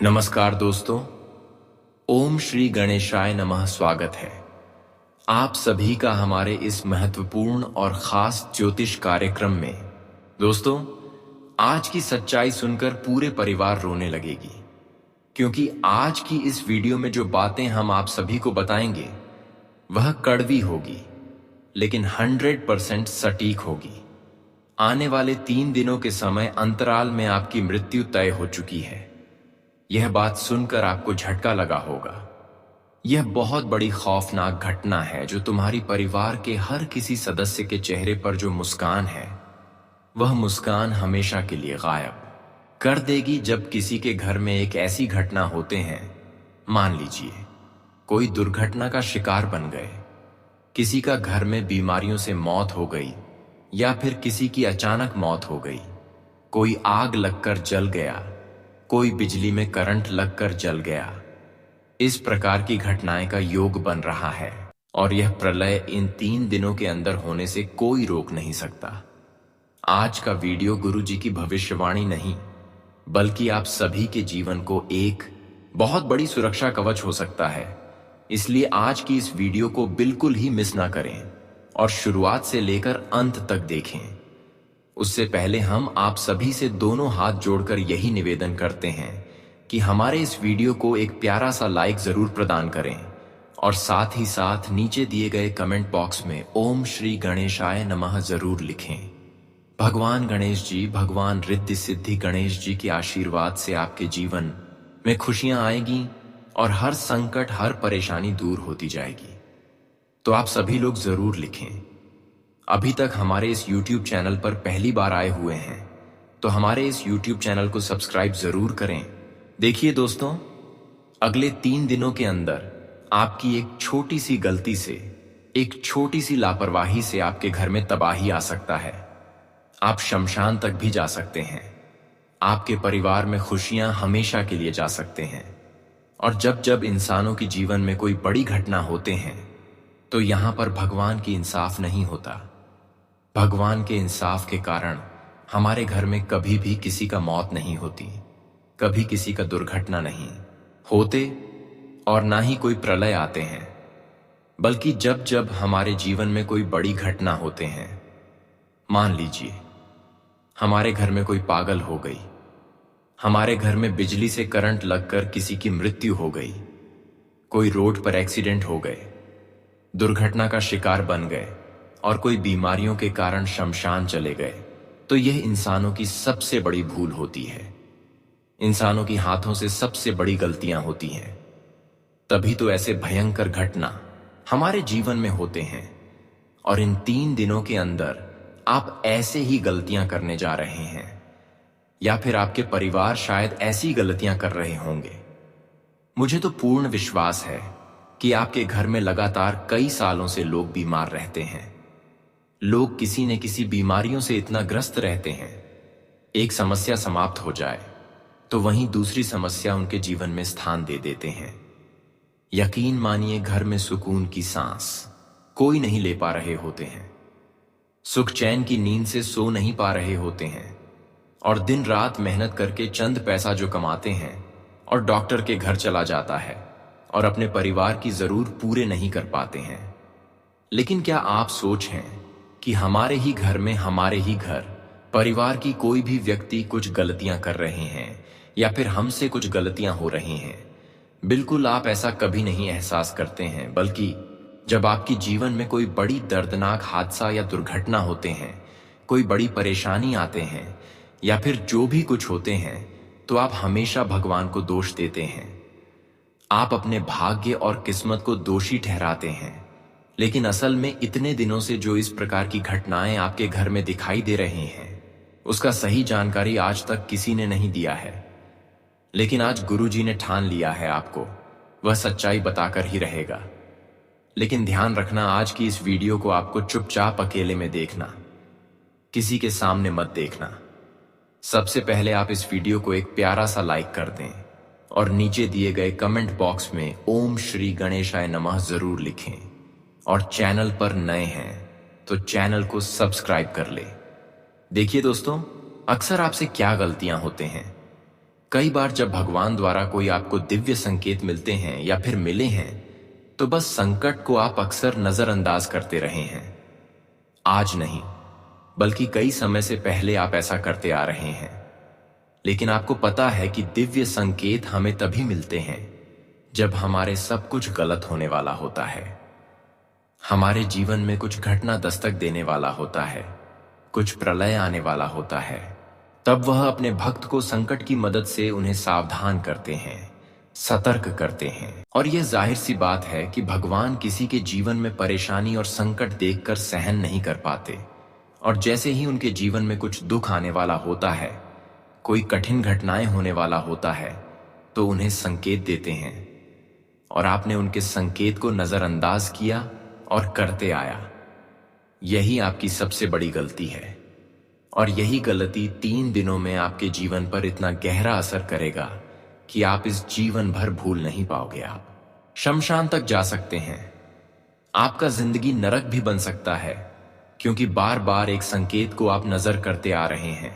नमस्कार दोस्तों, ओम श्री गणेशाय नमः। स्वागत है आप सभी का हमारे इस महत्वपूर्ण और खास ज्योतिष कार्यक्रम में। दोस्तों, आज की सच्चाई सुनकर पूरे परिवार रोने लगेगी, क्योंकि आज की इस वीडियो में जो बातें हम आप सभी को बताएंगे वह कड़वी होगी, लेकिन 100% सटीक होगी। आने वाले 3 दिनों के समय अंतराल में आपकी मृत्यु तय हो चुकी है। यह बात सुनकर आपको झटका लगा होगा। यह बहुत बड़ी खौफनाक घटना है जो तुम्हारी परिवार के हर किसी सदस्य के चेहरे पर जो मुस्कान है, वह मुस्कान हमेशा के लिए गायब कर देगी। जब किसी के घर में एक ऐसी घटना होते हैं, मान लीजिए कोई दुर्घटना का शिकार बन गए, किसी का घर में बीमारियों से मौत हो गई, या फिर किसी की अचानक मौत हो गई, कोई आग लगकर जल गया, कोई बिजली में करंट लगकर जल गया, इस प्रकार की घटनाएं का योग बन रहा है। और यह प्रलय इन 3 दिनों के अंदर होने से कोई रोक नहीं सकता। आज का वीडियो गुरुजी की भविष्यवाणी नहीं, बल्कि आप सभी के जीवन को एक बहुत बड़ी सुरक्षा कवच हो सकता है। इसलिए आज की इस वीडियो को बिल्कुल ही मिस ना करें और शुरुआत से लेकर अंत तक देखें। उससे पहले हम आप सभी से दोनों हाथ जोड़कर यही निवेदन करते हैं कि हमारे इस वीडियो को एक प्यारा सा लाइक जरूर प्रदान करें, और साथ ही साथ नीचे दिए गए कमेंट बॉक्स में ओम श्री गणेशाय नमः जरूर लिखें। भगवान गणेश जी, भगवान रिद्धि सिद्धि गणेश जी के आशीर्वाद से आपके जीवन में खुशियां आएगी और हर संकट, हर परेशानी दूर होती जाएगी। तो आप सभी लोग जरूर लिखें। अभी तक हमारे इस YouTube चैनल पर पहली बार आए हुए हैं तो हमारे इस YouTube चैनल को सब्सक्राइब जरूर करें। देखिए दोस्तों, अगले 3 दिनों के अंदर आपकी एक छोटी सी गलती से, एक छोटी सी लापरवाही से आपके घर में तबाही आ सकता है। आप शमशान तक भी जा सकते हैं। आपके परिवार में खुशियां हमेशा के लिए जा सकते हैं। और जब जब इंसानों के जीवन में कोई बड़ी घटना होते हैं तो यहां पर भगवान की इंसाफ नहीं होता। भगवान के इंसाफ के कारण हमारे घर में कभी भी किसी का मौत नहीं होती, कभी किसी का दुर्घटना नहीं होते, और ना ही कोई प्रलय आते हैं। बल्कि जब जब हमारे जीवन में कोई बड़ी घटना होते हैं, मान लीजिए हमारे घर में कोई पागल हो गई, हमारे घर में बिजली से करंट लगकर किसी की मृत्यु हो गई, कोई रोड पर एक्सीडेंट हो गए, दुर्घटना का शिकार बन गए, और कोई बीमारियों के कारण शमशान चले गए, तो यह इंसानों की सबसे बड़ी भूल होती है। इंसानों की हाथों से सबसे बड़ी गलतियां होती हैं। तभी तो ऐसे भयंकर घटना हमारे जीवन में होते हैं। और इन 3 दिनों के अंदर आप ऐसे ही गलतियां करने जा रहे हैं, या फिर आपके परिवार शायद ऐसी गलतियां कर रहे होंगे। मुझे तो पूर्ण विश्वास है कि आपके घर में लगातार कई सालों से लोग बीमार रहते हैं। लोग किसी न किसी बीमारियों से इतना ग्रस्त रहते हैं, एक समस्या समाप्त हो जाए तो वहीं दूसरी समस्या उनके जीवन में स्थान दे देते हैं। यकीन मानिए, घर में सुकून की सांस कोई नहीं ले पा रहे होते हैं, सुख चैन की नींद से सो नहीं पा रहे होते हैं, और दिन रात मेहनत करके चंद पैसा जो कमाते हैं और डॉक्टर के घर चला जाता है और अपने परिवार की जरूर पूरे नहीं कर पाते हैं। लेकिन क्या आप सोचें कि हमारे ही घर में, हमारे ही घर परिवार की कोई भी व्यक्ति कुछ गलतियां कर रहे हैं, या फिर हमसे कुछ गलतियां हो रही हैं? बिल्कुल आप ऐसा कभी नहीं एहसास करते हैं, बल्कि जब आपकी जीवन में कोई बड़ी दर्दनाक हादसा या दुर्घटना होते हैं, कोई बड़ी परेशानी आते हैं, या फिर जो भी कुछ होते हैं, तो आप हमेशा भगवान को दोष देते हैं। आप अपने भाग्य और किस्मत को दोषी ठहराते हैं। लेकिन असल में इतने दिनों से जो इस प्रकार की घटनाएं आपके घर में दिखाई दे रही हैं, उसका सही जानकारी आज तक किसी ने नहीं दिया है। लेकिन आज गुरुजी ने ठान लिया है आपको वह सच्चाई बताकर ही रहेगा। लेकिन ध्यान रखना, आज की इस वीडियो को आपको चुपचाप अकेले में देखना, किसी के सामने मत देखना। सबसे पहले आप इस वीडियो को एक प्यारा सा लाइक कर दें और नीचे दिए गए कमेंट बॉक्स में ओम श्री गणेशाय नमः जरूर लिखें। और चैनल पर नए हैं तो चैनल को सब्सक्राइब कर ले। देखिए दोस्तों, अक्सर आपसे क्या गलतियां होते हैं। कई बार जब भगवान द्वारा कोई आपको दिव्य संकेत मिलते हैं या फिर मिले हैं, तो बस संकट को आप अक्सर नजरअंदाज करते रहे हैं। आज नहीं, बल्कि कई समय से पहले आप ऐसा करते आ रहे हैं। लेकिन आपको पता है कि दिव्य संकेत हमें तभी मिलते हैं जब हमारे सब कुछ गलत होने वाला होता है, हमारे जीवन में कुछ घटना दस्तक देने वाला होता है, कुछ प्रलय आने वाला होता है। तब वह अपने भक्त को संकट की मदद से उन्हें सावधान करते हैं, सतर्क करते हैं। और यह जाहिर सी बात है कि भगवान किसी के जीवन में परेशानी और संकट देखकर सहन नहीं कर पाते, और जैसे ही उनके जीवन में कुछ दुख आने वाला होता है, कोई कठिन घटनाएं होने वाला होता है, तो उन्हें संकेत देते हैं। और आपने उनके संकेत को नजरअंदाज किया और करते आया। यही आपकी सबसे बड़ी गलती है, और यही गलती 3 दिनों में आपके जीवन पर इतना गहरा असर करेगा कि आप इस जीवन भर भूल नहीं पाओगे। आप शमशान तक जा सकते हैं। आपका जिंदगी नरक भी बन सकता है, क्योंकि बार बार एक संकेत को आप नजर करते आ रहे हैं।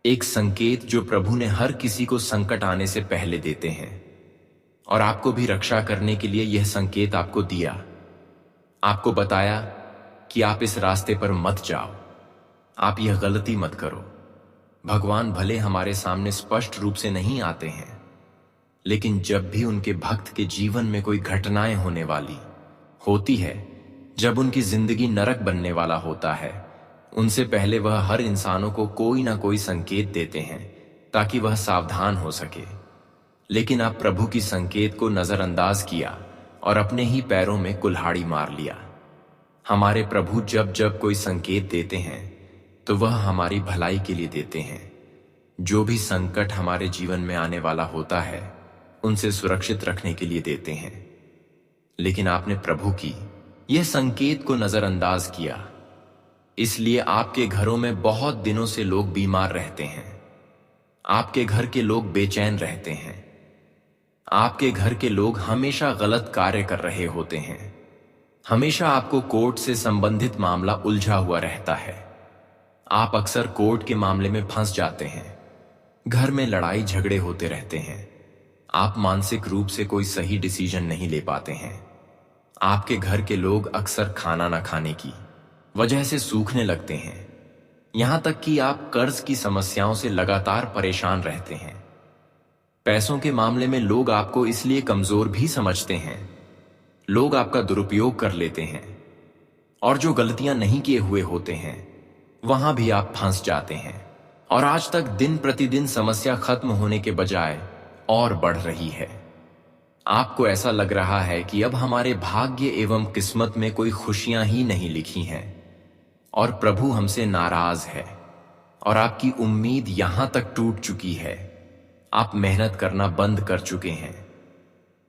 एक संकेत जो प्रभु ने हर किसी को संकट आने से पहले देते हैं, और आपको भी रक्षा करने के लिए यह संकेत आपको दिया। आपको बताया कि आप इस रास्ते पर मत जाओ, आप यह गलती मत करो। भगवान भले हमारे सामने स्पष्ट रूप से नहीं आते हैं, लेकिन जब भी उनके भक्त के जीवन में कोई घटनाएं होने वाली होती है, जब उनकी जिंदगी नरक बनने वाला होता है, उनसे पहले वह हर इंसानों को कोई ना कोई संकेत देते हैं ताकि वह सावधान हो सके। लेकिन आप प्रभु की संकेत को नजरअंदाज किया और अपने ही पैरों में कुल्हाड़ी मार लिया। हमारे प्रभु जब जब कोई संकेत देते हैं तो वह हमारी भलाई के लिए देते हैं। जो भी संकट हमारे जीवन में आने वाला होता है, उनसे सुरक्षित रखने के लिए देते हैं। लेकिन आपने प्रभु की यह संकेत को नजरअंदाज किया, इसलिए आपके घरों में बहुत दिनों से लोग बीमार रहते हैं। आपके घर के लोग बेचैन रहते हैं। आपके घर के लोग हमेशा गलत कार्य कर रहे होते हैं। हमेशा आपको कोर्ट से संबंधित मामला उलझा हुआ रहता है। आप अक्सर कोर्ट के मामले में फंस जाते हैं। घर में लड़ाई झगड़े होते रहते हैं। आप मानसिक रूप से कोई सही डिसीजन नहीं ले पाते हैं। आपके घर के लोग अक्सर खाना न खाने की वजह से सूखने लगते हैं। यहां तक कि आप कर्ज की समस्याओं से लगातार परेशान रहते हैं। पैसों के मामले में लोग आपको इसलिए कमजोर भी समझते हैं। लोग आपका दुरुपयोग कर लेते हैं, और जो गलतियां नहीं किए हुए होते हैं, वहां भी आप फंस जाते हैं। और आज तक दिन प्रतिदिन समस्या खत्म होने के बजाय और बढ़ रही है। आपको ऐसा लग रहा है कि अब हमारे भाग्य एवं किस्मत में कोई खुशियां ही नहीं लिखी हैं, और प्रभु हमसे नाराज है, और आपकी उम्मीद यहां तक टूट चुकी है। आप मेहनत करना बंद कर चुके हैं।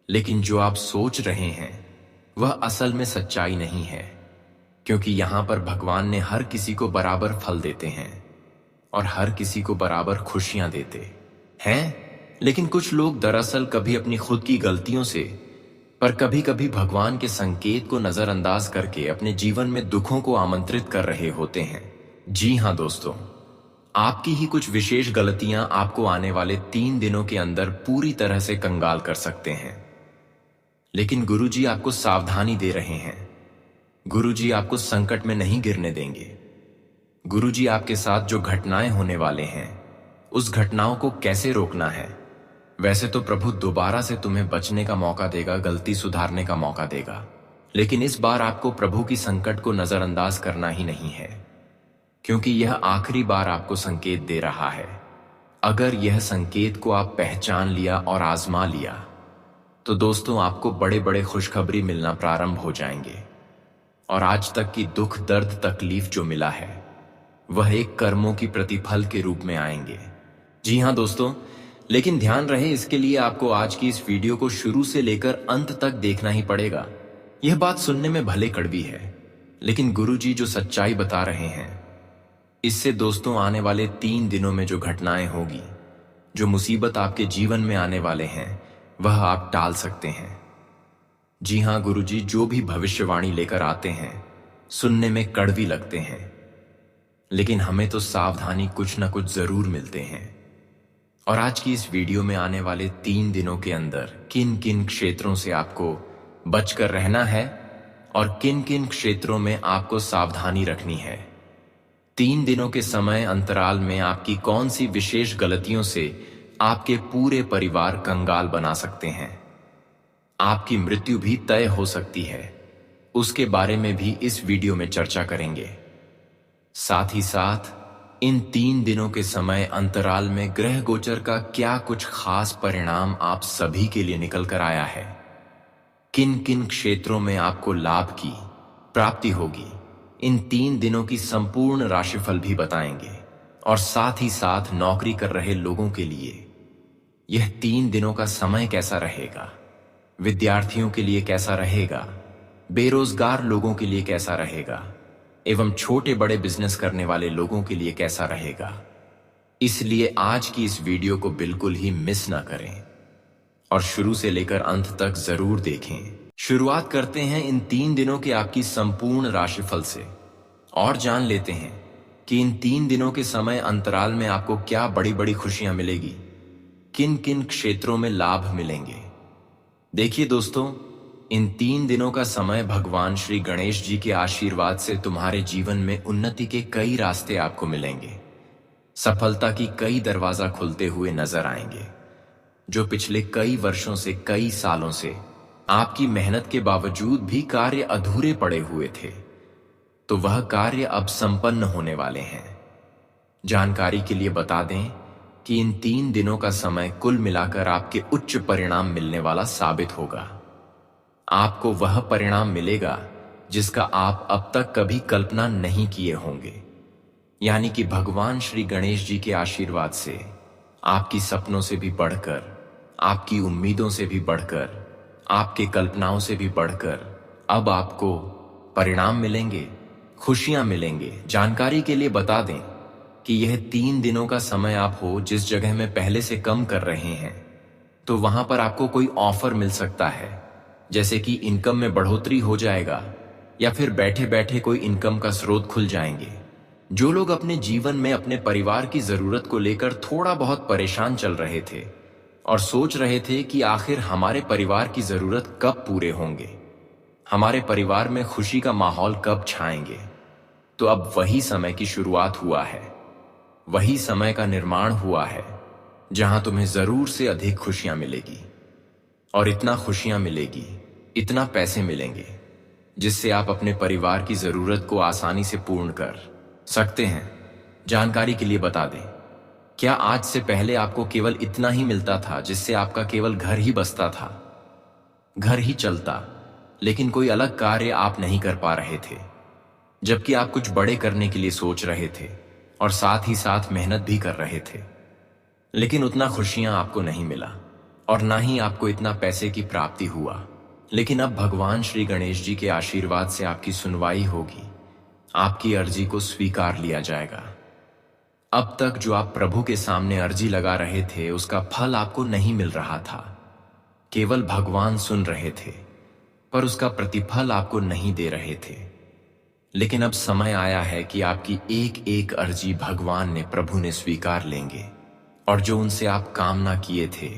लेकिन जो आप सोच रहे हैं वह असल में सच्चाई नहीं है, क्योंकि यहां पर भगवान ने हर किसी को बराबर फल देते हैं और हर किसी को बराबर खुशियां देते हैं। लेकिन कुछ लोग दरअसल कभी अपनी खुद की गलतियों से, पर कभी कभी भगवान के संकेत को नजरअंदाज करके अपने जीवन में दुखों को आमंत्रित कर रहे होते हैं। जी हां दोस्तों, आपकी ही कुछ विशेष गलतियां आपको आने वाले 3 दिनों के अंदर पूरी तरह से कंगाल कर सकते हैं। लेकिन गुरुजी आपको सावधानी दे रहे हैं। गुरुजी आपको संकट में नहीं गिरने देंगे। गुरुजी आपके साथ जो घटनाएं होने वाले हैं, उस घटनाओं को कैसे रोकना है। वैसे तो प्रभु दोबारा से तुम्हें बचने का मौका देगा, गलती सुधारने का मौका देगा, लेकिन इस बार आपको प्रभु की संकट को नजरअंदाज करना ही नहीं है, क्योंकि यह आखिरी बार आपको संकेत दे रहा है। अगर यह संकेत को आप पहचान लिया और आजमा लिया, तो दोस्तों आपको बड़े बड़े खुशखबरी मिलना प्रारंभ हो जाएंगे, और आज तक की दुख दर्द तकलीफ जो मिला है, वह एक कर्मों की प्रतिफल के रूप में आएंगे। जी हां दोस्तों, लेकिन ध्यान रहे, इसके लिए आपको आज की इस वीडियो को शुरू से लेकर अंत तक देखना ही पड़ेगा। यह बात सुनने में भले कड़वी है, लेकिन गुरुजी जो सच्चाई बता रहे हैं, इससे दोस्तों आने वाले 3 दिनों में जो घटनाएं होगी, जो मुसीबत आपके जीवन में आने वाले हैं, वह आप टाल सकते हैं। जी हां, गुरुजी जो भी भविष्यवाणी लेकर आते हैं, सुनने में कड़वी लगते हैं, लेकिन हमें तो सावधानी कुछ न कुछ जरूर मिलते हैं। और आज की इस वीडियो में आने वाले 3 दिनों के अंदर किन किन क्षेत्रों से आपको बचकर रहना है और किन किन क्षेत्रों में आपको सावधानी रखनी है। 3 दिनों के समय अंतराल में आपकी कौन सी विशेष गलतियों से आपके पूरे परिवार कंगाल बना सकते हैं, आपकी मृत्यु भी तय हो सकती है, उसके बारे में भी इस वीडियो में चर्चा करेंगे। साथ ही साथ इन 3 दिनों के समय अंतराल में ग्रह गोचर का क्या कुछ खास परिणाम आप सभी के लिए निकल कर आया है, किन किन क्षेत्रों में आपको लाभ की प्राप्ति होगी, इन 3 दिनों की संपूर्ण राशिफल भी बताएंगे। और साथ ही साथ नौकरी कर रहे लोगों के लिए यह 3 दिनों का समय कैसा रहेगा, विद्यार्थियों के लिए कैसा रहेगा, बेरोजगार लोगों के लिए कैसा रहेगा एवं छोटे बड़े बिजनेस करने वाले लोगों के लिए कैसा रहेगा। इसलिए आज की इस वीडियो को बिल्कुल ही मिस ना करें और शुरू से लेकर अंत तक जरूर देखें। शुरुआत करते हैं इन 3 दिनों के आपकी संपूर्ण राशिफल से और जान लेते हैं कि इन 3 दिनों के समय अंतराल में आपको क्या बड़ी बड़ी खुशियां मिलेगी, किन किन क्षेत्रों में लाभ मिलेंगे। देखिए दोस्तों, इन 3 दिनों का समय भगवान श्री गणेश जी के आशीर्वाद से तुम्हारे जीवन में उन्नति के कई रास्ते आपको मिलेंगे, सफलता की कई दरवाजा खुलते हुए नजर आएंगे। जो पिछले कई वर्षों से, कई सालों से आपकी मेहनत के बावजूद भी कार्य अधूरे पड़े हुए थे, तो वह कार्य अब संपन्न होने वाले हैं। जानकारी के लिए बता दें कि इन 3 दिनों का समय कुल मिलाकर आपके उच्च परिणाम मिलने वाला साबित होगा। आपको वह परिणाम मिलेगा जिसका आप अब तक कभी कल्पना नहीं किए होंगे, यानी कि भगवान श्री गणेश जी के आशीर्वाद से आपकी सपनों से भी बढ़कर, आपकी उम्मीदों से भी बढ़कर, आपके कल्पनाओं से भी बढ़कर अब आपको परिणाम मिलेंगे, खुशियां मिलेंगे। जानकारी के लिए बता दें कि यह 3 दिनों का समय आप हो जिस जगह में पहले से कम कर रहे हैं, तो वहां पर आपको कोई ऑफर मिल सकता है, जैसे कि इनकम में बढ़ोतरी हो जाएगा या फिर बैठे बैठे कोई इनकम का स्रोत खुल जाएंगे। जो लोग अपने जीवन में अपने परिवार की जरूरत को लेकर थोड़ा बहुत परेशान चल रहे थे और सोच रहे थे कि आखिर हमारे परिवार की जरूरत कब पूरे होंगे, हमारे परिवार में खुशी का माहौल कब छाएंगे, तो अब वही समय की शुरुआत हुआ है, वही समय का निर्माण हुआ है जहां तुम्हें जरूर से अधिक खुशियां मिलेगी। और इतना खुशियां मिलेगी, इतना पैसे मिलेंगे जिससे आप अपने परिवार की जरूरत को आसानी से पूर्ण कर सकते हैं। जानकारी के लिए बता दें, क्या आज से पहले आपको केवल इतना ही मिलता था जिससे आपका केवल घर ही बसता था, घर ही चलता, लेकिन कोई अलग कार्य आप नहीं कर पा रहे थे, जबकि आप कुछ बड़े करने के लिए सोच रहे थे और साथ ही साथ मेहनत भी कर रहे थे, लेकिन उतना खुशियां आपको नहीं मिला और ना ही आपको इतना पैसे की प्राप्ति हुआ। लेकिन अब भगवान श्री गणेश जी के आशीर्वाद से आपकी सुनवाई होगी, आपकी अर्जी को स्वीकार लिया जाएगा। अब तक जो आप प्रभु के सामने अर्जी लगा रहे थे उसका फल आपको नहीं मिल रहा था, केवल भगवान सुन रहे थे पर उसका प्रतिफल आपको नहीं दे रहे थे। लेकिन अब समय आया है कि आपकी एक एक अर्जी भगवान ने, प्रभु ने स्वीकार लेंगे और जो उनसे आप कामना किए थे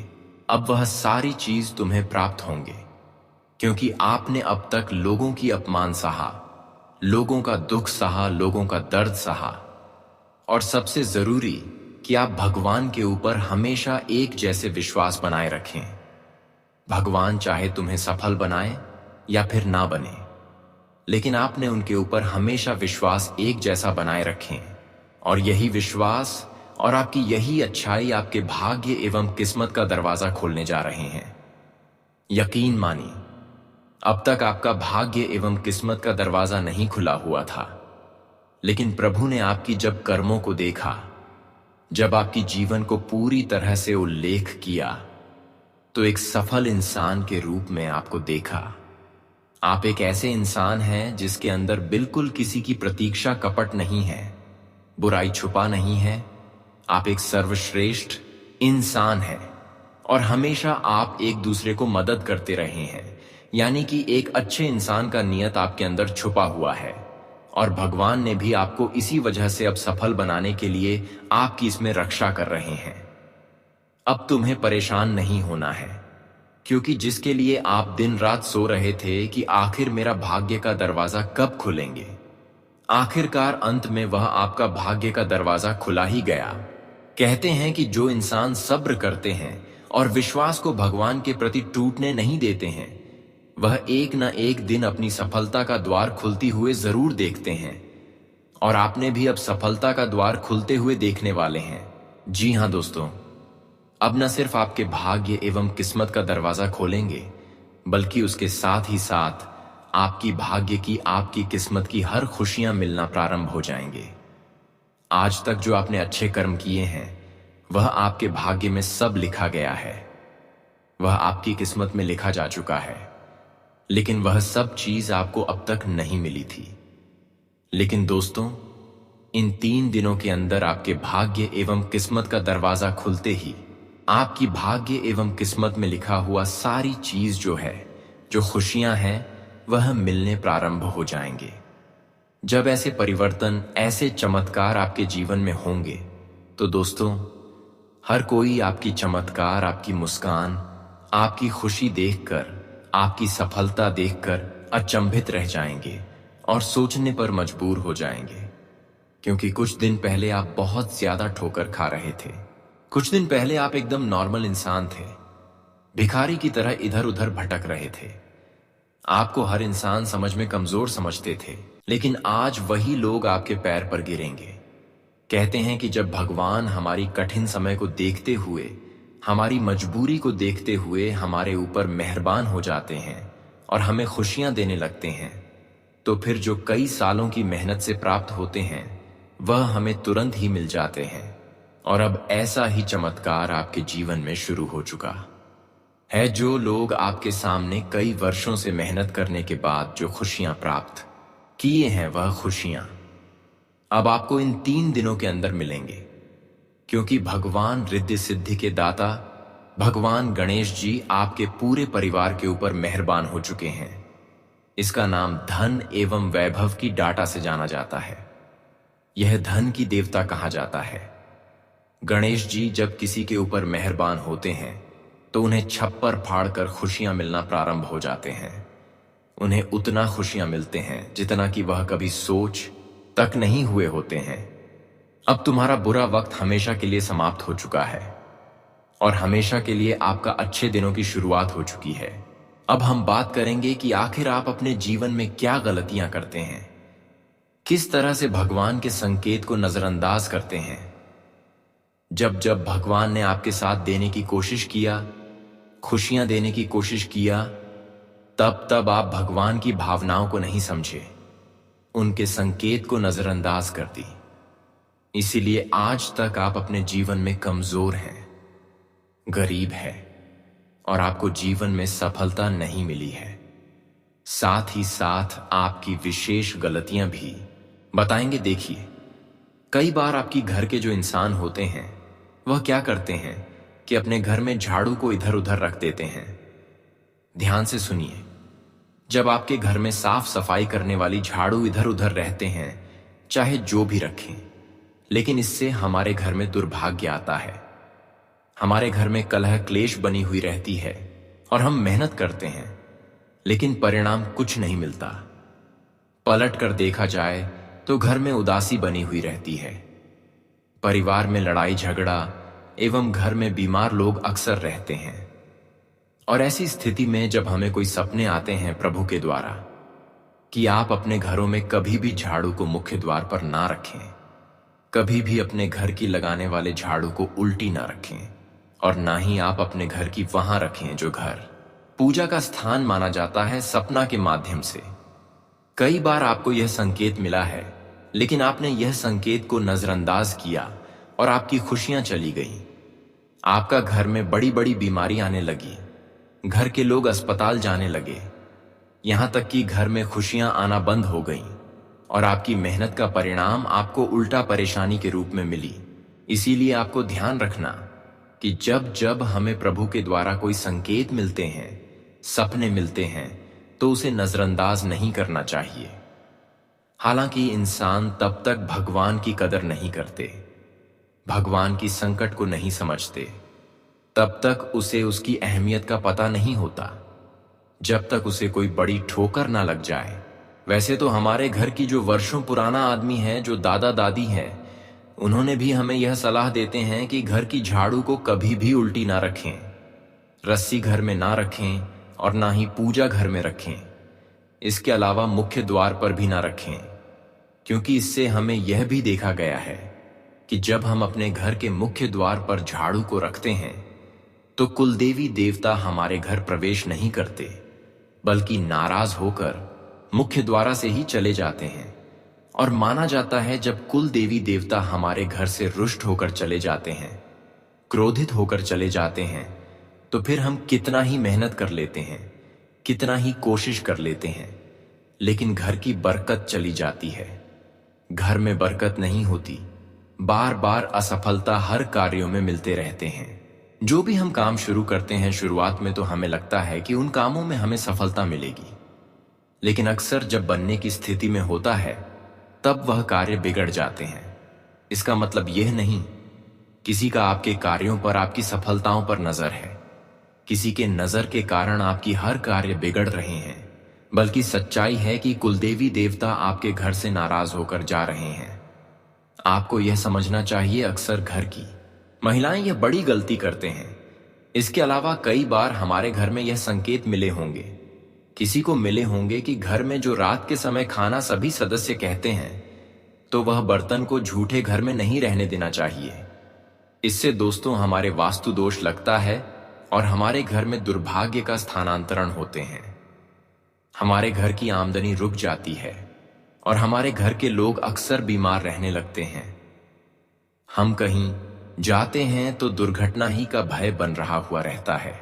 अब वह सारी चीज तुम्हें प्राप्त होंगे, क्योंकि आपने अब तक लोगों की अपमान सहा, लोगों का दुख सहा, लोगों का दर्द सहा, और सबसे जरूरी कि आप भगवान के ऊपर हमेशा एक जैसे विश्वास बनाए रखें। भगवान चाहे तुम्हें सफल बनाए या फिर ना बने, लेकिन आपने उनके ऊपर हमेशा विश्वास एक जैसा बनाए रखें, और यही विश्वास और आपकी यही अच्छाई आपके भाग्य एवं किस्मत का दरवाजा खोलने जा रहे हैं। यकीन मानिए, अब तक आपका भाग्य एवं किस्मत का दरवाजा नहीं खुला हुआ था, लेकिन प्रभु ने आपकी जब कर्मों को देखा, जब आपकी जीवन को पूरी तरह से उल्लेख किया, तो एक सफल इंसान के रूप में आपको देखा। आप एक ऐसे इंसान हैं जिसके अंदर बिल्कुल किसी की प्रतीक्षा कपट नहीं है, बुराई छुपा नहीं है। आप एक सर्वश्रेष्ठ इंसान हैं और हमेशा आप एक दूसरे को मदद करते रहे हैं, यानी कि एक अच्छे इंसान का नियत आपके अंदर छुपा हुआ है और भगवान ने भी आपको इसी वजह से अब सफल बनाने के लिए आपकी इसमें रक्षा कर रहे हैं। अब तुम्हें परेशान नहीं होना है, क्योंकि जिसके लिए आप दिन रात सो रहे थे कि आखिर मेरा भाग्य का दरवाजा कब खुलेंगे, आखिरकार अंत में वह आपका भाग्य का दरवाजा खुला ही गया। कहते हैं कि जो इंसान सब्र करते हैं और विश्वास को भगवान के प्रति टूटने नहीं देते हैं, वह एक न एक दिन अपनी सफलता का द्वार खुलती हुए जरूर देखते हैं। और आपने भी अब सफलता का द्वार खुलते हुए देखने वाले हैं। जी हां दोस्तों, अब न सिर्फ आपके भाग्य एवं किस्मत का दरवाजा खोलेंगे, बल्कि उसके साथ ही साथ आपकी भाग्य की, आपकी किस्मत की हर खुशियां मिलना प्रारंभ हो जाएंगे। आज तक जो आपने अच्छे कर्म किए हैं, वह आपके भाग्य में सब लिखा गया है, वह आपकी किस्मत में लिखा जा चुका है। लेकिन वह सब चीज आपको अब तक नहीं मिली थी। लेकिन दोस्तों, इन 3 दिनों के अंदर आपके भाग्य एवं किस्मत का दरवाजा खुलते ही आपकी भाग्य एवं किस्मत में लिखा हुआ सारी चीज जो है, जो खुशियां हैं, वह मिलने प्रारंभ हो जाएंगे। जब ऐसे परिवर्तन, ऐसे चमत्कार आपके जीवन में होंगे, तो दोस्तों, हर कोई आपकी चमत्कार, आपकी मुस्कान, आपकी खुशी देखकर, आपकी सफलता देखकर अचंभित रह जाएंगे और सोचने पर मजबूर हो जाएंगे। क्योंकि कुछ दिन पहले आप बहुत ज्यादा ठोकर खा रहे थे। कुछ दिन पहले आप एकदम नॉर्मल इंसान थे, भिखारी की तरह इधर उधर भटक रहे थे। आपको हर इंसान समझ में कमजोर समझते थे, लेकिन आज वही लोग आपके पैर पर गिरेंगे। कहते हैं कि जब भगवान हमारी कठिन समय को देखते हुए, हमारी मजबूरी को देखते हुए हमारे ऊपर मेहरबान हो जाते हैं और हमें खुशियां देने लगते हैं, तो फिर जो कई सालों की मेहनत से प्राप्त होते हैं, वह हमें तुरंत ही मिल जाते हैं। और अब ऐसा ही चमत्कार आपके जीवन में शुरू हो चुका है। जो लोग आपके सामने कई वर्षों से मेहनत करने के बाद जो खुशियां प्राप्त किए हैं, वह खुशियां अब आपको इन 3 दिनों के अंदर मिलेंगे। क्योंकि भगवान रिद्धि सिद्धि के दाता भगवान गणेश जी आपके पूरे परिवार के ऊपर मेहरबान हो चुके हैं। इसका नाम धन एवं वैभव की डाटा से जाना जाता है। यह धन की देवता कहा जाता है। गणेश जी जब किसी के ऊपर मेहरबान होते हैं, तो उन्हें छप्पर फाड़कर खुशियां मिलना प्रारंभ हो जाते हैं। उन्हें उतना खुशियां मिलते हैं जितना कि वह कभी सोच तक नहीं हुए होते हैं। अब तुम्हारा बुरा वक्त हमेशा के लिए समाप्त हो चुका है और हमेशा के लिए आपका अच्छे दिनों की शुरुआत हो चुकी है। अब हम बात करेंगे कि आखिर आप अपने जीवन में क्या गलतियां करते हैं, किस तरह से भगवान के संकेत को नजरअंदाज करते हैं। जब जब भगवान ने आपके साथ देने की कोशिश किया, खुशियां देने की कोशिश किया, तब तब आप भगवान की भावनाओं को नहीं समझे, उनके संकेत को नजरअंदाज कर दी। इसीलिए आज तक आप अपने जीवन में कमजोर हैं, गरीब हैं और आपको जीवन में सफलता नहीं मिली है। साथ ही साथ आपकी विशेष गलतियां भी बताएंगे। देखिए, कई बार आपकी घर के जो इंसान होते हैं, वह क्या करते हैं कि अपने घर में झाड़ू को इधर उधर रख देते हैं। ध्यान से सुनिए, जब आपके घर में साफ सफाई करने वाली झाड़ू इधर उधर रहते हैं, चाहे जो भी रखें, लेकिन इससे हमारे घर में दुर्भाग्य आता है। हमारे घर में कलह क्लेश बनी हुई रहती है और हम मेहनत करते हैं, लेकिन परिणाम कुछ नहीं मिलता। पलट कर देखा जाए तो घर में उदासी बनी हुई रहती है, परिवार में लड़ाई झगड़ा एवं घर में बीमार लोग अक्सर रहते हैं। और ऐसी स्थिति में जब हमें कोई सपने आते हैं प्रभु के द्वारा कि आप अपने घरों में कभी भी झाड़ू को मुख्य द्वार पर ना रखें, कभी भी अपने घर की लगाने वाले झाड़ू को उल्टी ना रखें, और ना ही आप अपने घर की वहां रखें जो घर पूजा का स्थान माना जाता है, सपना के माध्यम से। कई बार आपको यह संकेत मिला है, लेकिन आपने यह संकेत को नजरअंदाज किया और आपकी खुशियां चली गईं। आपका घर में बड़ी बड़ी बीमारी आने लगी, घर के लोग अस्पताल जाने लगे, यहां तक कि घर में खुशियां आना बंद हो गईं और आपकी मेहनत का परिणाम आपको उल्टा परेशानी के रूप में मिली। इसीलिए आपको ध्यान रखना कि जब जब हमें प्रभु के द्वारा कोई संकेत मिलते हैं, सपने मिलते हैं, तो उसे नजरअंदाज नहीं करना चाहिए। हालांकि इंसान तब तक भगवान की कदर नहीं करते, भगवान की संकट को नहीं समझते, तब तक उसे उसकी अहमियत का पता नहीं होता, जब तक उसे कोई बड़ी ठोकर ना लग जाए। वैसे तो हमारे घर की जो वर्षों पुराना आदमी है, जो दादा दादी है, उन्होंने भी हमें यह सलाह देते हैं कि घर की झाड़ू को कभी भी उल्टी ना रखें, रस्सी घर में ना रखें और ना ही पूजा घर में रखें। इसके अलावा मुख्य द्वार पर भी ना रखें, क्योंकि इससे हमें यह भी देखा गया है कि जब हम अपने घर के मुख्य द्वार पर झाड़ू को रखते हैं तो कुलदेवी देवता हमारे घर प्रवेश नहीं करते, बल्कि नाराज होकर मुख्य द्वारा से ही चले जाते हैं। और माना जाता है जब कुल देवी देवता हमारे घर से रुष्ट होकर चले जाते हैं, क्रोधित होकर चले जाते हैं, तो फिर हम कितना ही मेहनत कर लेते हैं, कितना ही कोशिश कर लेते हैं, लेकिन घर की बरकत चली जाती है। घर में बरकत नहीं होती, बार बार असफलता हर कार्यों में मिलते रहते हैं। जो भी हम काम शुरू करते हैं, शुरुआत में तो हमें लगता है कि उन कामों में हमें सफलता मिलेगी, लेकिन अक्सर जब बनने की स्थिति में होता है तब वह कार्य बिगड़ जाते हैं। इसका मतलब यह नहीं किसी का आपके कार्यों पर, आपकी सफलताओं पर नजर है, किसी के नजर के कारण आपकी हर कार्य बिगड़ रहे हैं, बल्कि सच्चाई है कि कुलदेवी देवता आपके घर से नाराज होकर जा रहे हैं। आपको यह समझना चाहिए, अक्सर घर की महिलाएं यह बड़ी गलती करते हैं। इसके अलावा कई बार हमारे घर में यह संकेत मिले होंगे, किसी को मिले होंगे कि घर में जो रात के समय खाना सभी सदस्य कहते हैं, तो वह बर्तन को झूठे घर में नहीं रहने देना चाहिए। इससे दोस्तों हमारे वास्तु दोष लगता है और हमारे घर में दुर्भाग्य का स्थानांतरण होते हैं। हमारे घर की आमदनी रुक जाती है और हमारे घर के लोग अक्सर बीमार रहने लगते हैं। हम कहीं जाते हैं तो दुर्घटना ही का भय बन रहा हुआ रहता है।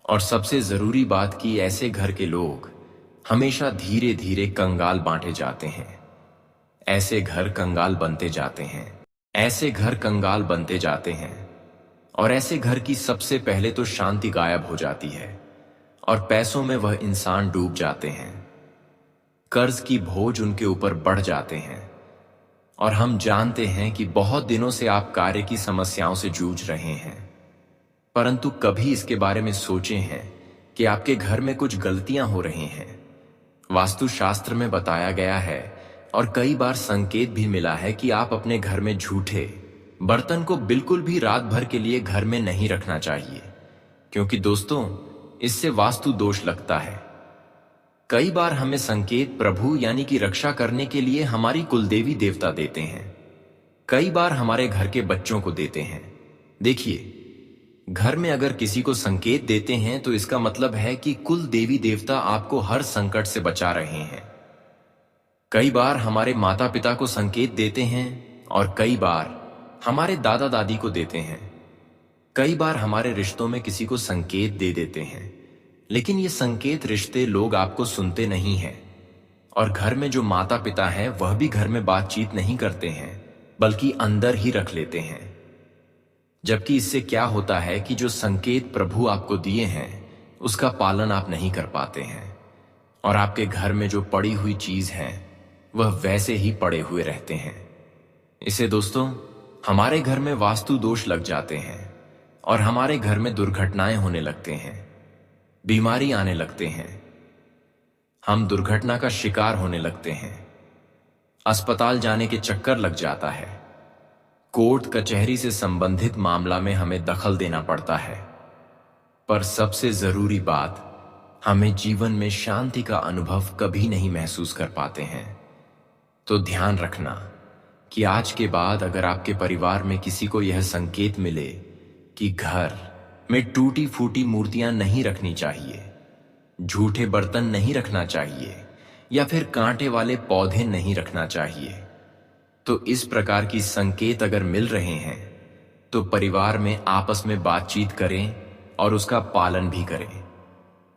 और सबसे जरूरी बात कि ऐसे घर के लोग हमेशा धीरे धीरे कंगाल बांटे जाते हैं। ऐसे घर कंगाल बनते जाते हैं, ऐसे घर कंगाल बनते जाते हैं, और ऐसे घर की सबसे पहले तो शांति गायब हो जाती है और पैसों में वह इंसान डूब जाते हैं। कर्ज की बोझ उनके ऊपर बढ़ जाते हैं। और हम जानते हैं कि बहुत दिनों से आप कार्य की समस्याओं से जूझ रहे हैं, परंतु कभी इसके बारे में सोचे हैं कि आपके घर में कुछ गलतियां हो रही हैं। वास्तुशास्त्र में बताया गया है और कई बार संकेत भी मिला है कि आप अपने घर में झूठे बर्तन को बिल्कुल भी रात भर के लिए घर में नहीं रखना चाहिए, क्योंकि दोस्तों इससे वास्तु दोष लगता है। कई बार हमें संकेत प्रभु यानी कि रक्षा करने के लिए हमारी कुलदेवी देवता देते हैं, कई बार हमारे घर के बच्चों को देते हैं। देखिए, घर में अगर किसी को संकेत देते हैं तो इसका मतलब है कि कुल देवी देवता आपको हर संकट से बचा रहे हैं। कई बार हमारे माता पिता को संकेत देते हैं और कई बार हमारे दादा दादी को देते हैं। कई बार हमारे रिश्तों में किसी को संकेत दे देते हैं, लेकिन ये संकेत रिश्ते लोग आपको सुनते नहीं हैं। और घर में जो माता पिता हैं वह भी घर में बातचीत नहीं करते हैं, बल्कि अंदर ही रख लेते हैं। जबकि इससे क्या होता है कि जो संकेत प्रभु आपको दिए हैं उसका पालन आप नहीं कर पाते हैं, और आपके घर में जो पड़ी हुई चीज है वह वैसे ही पड़े हुए रहते हैं। इसे दोस्तों हमारे घर में वास्तु दोष लग जाते हैं और हमारे घर में दुर्घटनाएं होने लगते हैं, बीमारी आने लगते हैं, हम दुर्घटना का शिकार होने लगते हैं, अस्पताल जाने के चक्कर लग जाता है, कोर्ट कचहरी से संबंधित मामला में हमें दखल देना पड़ता है। पर सबसे जरूरी बात, हमें जीवन में शांति का अनुभव कभी नहीं महसूस कर पाते हैं। तो ध्यान रखना कि आज के बाद अगर आपके परिवार में किसी को यह संकेत मिले कि घर में टूटी फूटी मूर्तियां नहीं रखनी चाहिए, झूठे बर्तन नहीं रखना चाहिए, या फिर कांटे वाले पौधे नहीं रखना चाहिए, तो इस प्रकार की संकेत अगर मिल रहे हैं तो परिवार में आपस में बातचीत करें और उसका पालन भी करें।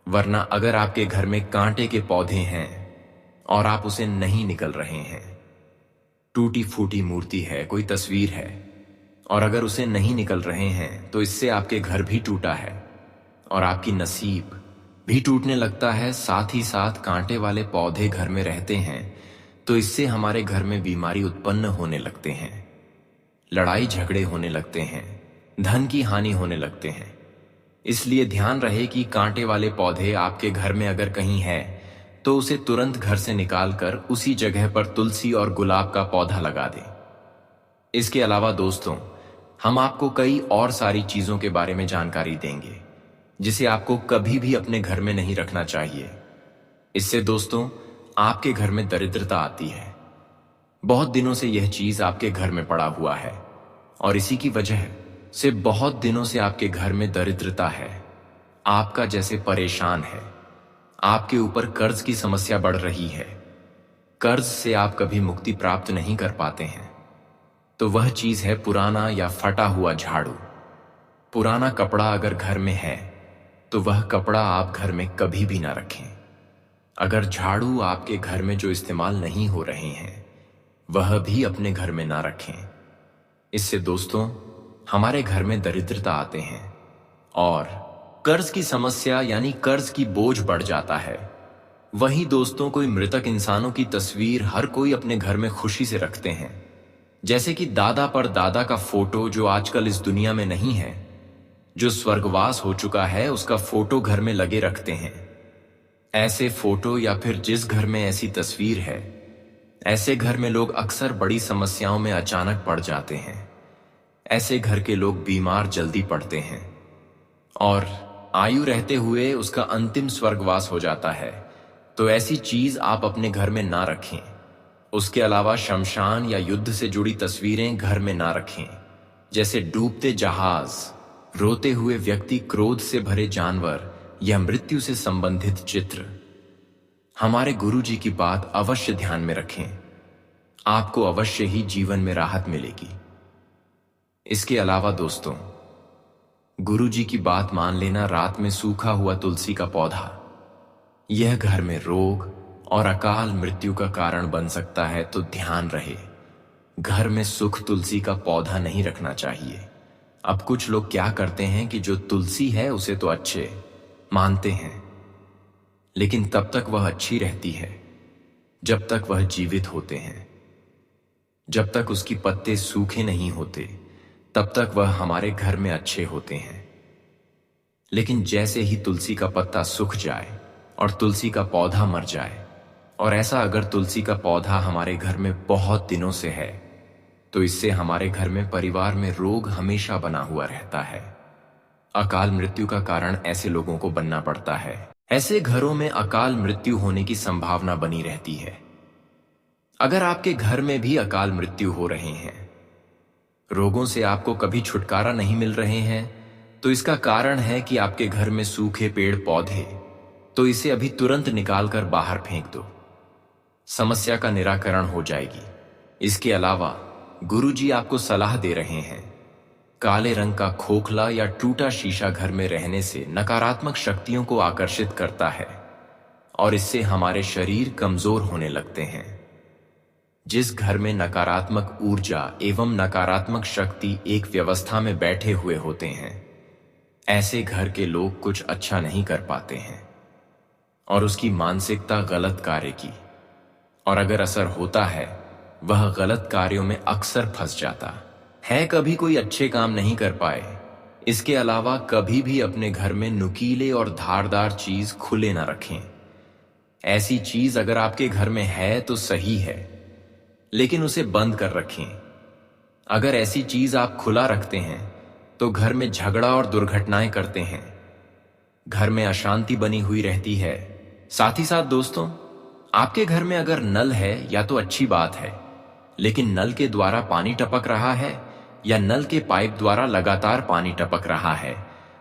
वरना अगर आपके घर में कांटे के पौधे हैं और आप उसे नहीं निकल रहे हैं, टूटी फूटी मूर्ति है, कोई तस्वीर है, और अगर उसे नहीं निकल रहे हैं तो इससे आपके घर भी टूटा है और आपकी नसीब भी टूटने लगता है। साथ ही साथ कांटे वाले पौधे घर में रहते हैं तो इससे हमारे घर में बीमारी उत्पन्न होने लगते हैं, लड़ाई झगड़े होने लगते हैं, धन की हानि होने लगते हैं। इसलिए ध्यान रहे कि कांटे वाले पौधे आपके घर में अगर कहीं है तो उसे तुरंत घर से निकालकर उसी जगह पर तुलसी और गुलाब का पौधा लगा दें। इसके अलावा दोस्तों, हम आपको कई और सारी चीजों के बारे में जानकारी देंगे जिसे आपको कभी भी अपने घर में नहीं रखना चाहिए। इससे दोस्तों, आपके घर में दरिद्रता आती है। बहुत दिनों से यह चीज आपके घर में पड़ा हुआ है और इसी की वजह से बहुत दिनों से आपके घर में दरिद्रता है। आपका जैसे परेशान है, आपके ऊपर कर्ज की समस्या बढ़ रही है, कर्ज से आप कभी मुक्ति प्राप्त नहीं कर पाते हैं, तो वह चीज है पुराना या फटा हुआ झाड़ू। पुराना कपड़ा अगर घर में है तो वह कपड़ा आप घर में कभी भी ना रखें। अगर झाड़ू आपके घर में जो इस्तेमाल नहीं हो रहे हैं वह भी अपने घर में ना रखें। इससे दोस्तों, हमारे घर में दरिद्रता आते हैं और कर्ज की समस्या यानी कर्ज की बोझ बढ़ जाता है। वहीं दोस्तों, कोई मृतक इंसानों की तस्वीर हर कोई अपने घर में खुशी से रखते हैं, जैसे कि दादा पर दादा का फोटो जो आजकल इस दुनिया में नहीं है, जो स्वर्गवास हो चुका है उसका फोटो घर में लगे रखते हैं। ऐसे फोटो या फिर जिस घर में ऐसी तस्वीर है, ऐसे घर में लोग अक्सर बड़ी समस्याओं में अचानक पड़ जाते हैं। ऐसे घर के लोग बीमार जल्दी पड़ते हैं और आयु रहते हुए उसका अंतिम स्वर्गवास हो जाता है। तो ऐसी चीज आप अपने घर में ना रखें। उसके अलावा शमशान या युद्ध से जुड़ी तस्वीरें घर में ना रखें, जैसे डूबते जहाज, रोते हुए व्यक्ति, क्रोध से भरे जानवर या मृत्यु से संबंधित चित्र। हमारे गुरुजी की बात अवश्य ध्यान में रखें, आपको अवश्य ही जीवन में राहत मिलेगी। इसके अलावा दोस्तों, गुरुजी की बात मान लेना, रात में सूखा हुआ तुलसी का पौधा यह घर में रोग और अकाल मृत्यु का कारण बन सकता है, तो ध्यान रहे घर में सुख तुलसी का पौधा नहीं रखना चाहिए। अब कुछ लोग क्या करते हैं कि जो तुलसी है उसे तो अच्छे मानते हैं, लेकिन तब तक वह अच्छी रहती है जब तक वह जीवित होते हैं। जब तक उसकी पत्ते सूखे नहीं होते तब तक वह हमारे घर में अच्छे होते हैं। लेकिन जैसे ही तुलसी का पत्ता सूख जाए और तुलसी का पौधा मर जाए, और ऐसा अगर तुलसी का पौधा हमारे घर में बहुत दिनों से है, तो इससे हमारे घर में परिवार में रोग हमेशा बना हुआ रहता है। अकाल मृत्यु का कारण ऐसे लोगों को बनना पड़ता है। ऐसे घरों में अकाल मृत्यु होने की संभावना बनी रहती है। अगर आपके घर में भी अकाल मृत्यु हो रहे हैं, रोगों से आपको कभी छुटकारा नहीं मिल रहे हैं, तो इसका कारण है कि आपके घर में सूखे पेड़ पौधे, तो इसे अभी तुरंत निकालकर बाहर फेंक दो, समस्या का निराकरण हो जाएगी। इसके अलावा गुरुजी आपको सलाह दे रहे हैं, काले रंग का खोखला या टूटा शीशा घर में रहने से नकारात्मक शक्तियों को आकर्षित करता है और इससे हमारे शरीर कमजोर होने लगते हैं। जिस घर में नकारात्मक ऊर्जा एवं नकारात्मक शक्ति एक व्यवस्था में बैठे हुए होते हैं, ऐसे घर के लोग कुछ अच्छा नहीं कर पाते हैं और उसकी मानसिकता गलत कार्य की, और अगर असर होता है वह गलत कार्यों में अक्सर फंस जाता है, कभी कोई अच्छे काम नहीं कर पाए। इसके अलावा कभी भी अपने घर में नुकीले और धारदार चीज खुले ना रखें। ऐसी चीज अगर आपके घर में है तो सही है, लेकिन उसे बंद कर रखें। अगर ऐसी चीज आप खुला रखते हैं तो घर में झगड़ा और दुर्घटनाएं करते हैं, घर में अशांति बनी हुई रहती है। साथ ही साथ दोस्तों, आपके घर में अगर नल है या तो अच्छी बात है, लेकिन नल के द्वारा पानी टपक रहा है या नल के पाइप द्वारा लगातार पानी टपक रहा है,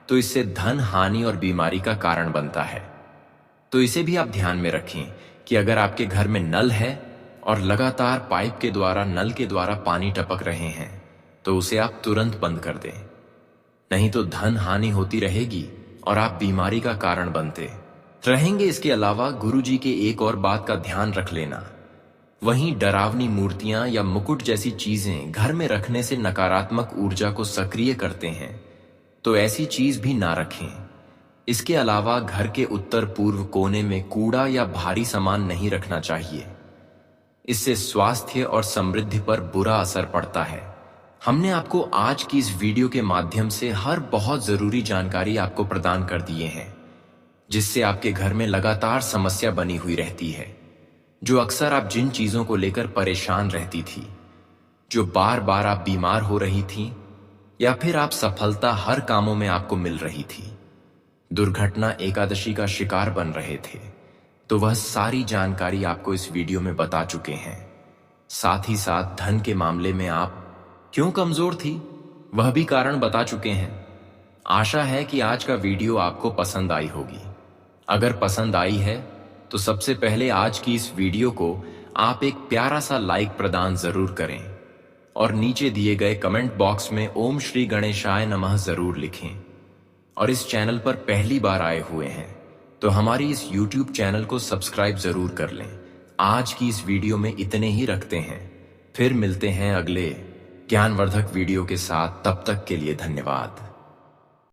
तो इससे धन हानि और बीमारी का कारण बनता है। तो इसे भी आप ध्यान में रखें कि अगर आपके घर में नल है और लगातार पाइप के द्वारा, नल के द्वारा पानी टपक रहे हैं, तो उसे आप तुरंत बंद कर दें, नहीं तो धन हानि होती रहेगी और आप बीमारी का कारण बनते रहेंगे। इसके अलावा गुरुजी के एक और बात का ध्यान रख लेना, वहीं डरावनी मूर्तियां या मुकुट जैसी चीजें घर में रखने से नकारात्मक ऊर्जा को सक्रिय करते हैं, तो ऐसी चीज भी ना रखें। इसके अलावा घर के उत्तर पूर्व कोने में कूड़ा या भारी सामान नहीं रखना चाहिए, इससे स्वास्थ्य और समृद्धि पर बुरा असर पड़ता है। हमने आपको आज की इस वीडियो के माध्यम से हर बहुत जरूरी जानकारी आपको प्रदान कर दिए हैं, जिससे आपके घर में लगातार समस्या बनी हुई रहती है। जो अक्सर आप जिन चीजों को लेकर परेशान रहती थी, जो बार बार आप बीमार हो रही थी, या फिर आप सफलता हर कामों में आपको मिल रही थी, दुर्घटना एकादशी का शिकार बन रहे थे, तो वह सारी जानकारी आपको इस वीडियो में बता चुके हैं। साथ ही साथ धन के मामले में आप क्यों कमजोर थी, वह भी कारण बता चुके हैं। आशा है कि आज का वीडियो आपको पसंद आई होगी। अगर पसंद आई है तो सबसे पहले आज की इस वीडियो को आप एक प्यारा सा लाइक प्रदान जरूर करें और नीचे दिए गए कमेंट बॉक्स में ओम श्री गणेशाय नमः जरूर लिखें। और इस चैनल पर पहली बार आए हुए हैं तो हमारी इस YouTube चैनल को सब्सक्राइब जरूर कर लें। आज की इस वीडियो में इतने ही रखते हैं, फिर मिलते हैं अगले ज्ञानवर्धक वीडियो के साथ। तब तक के लिए धन्यवाद।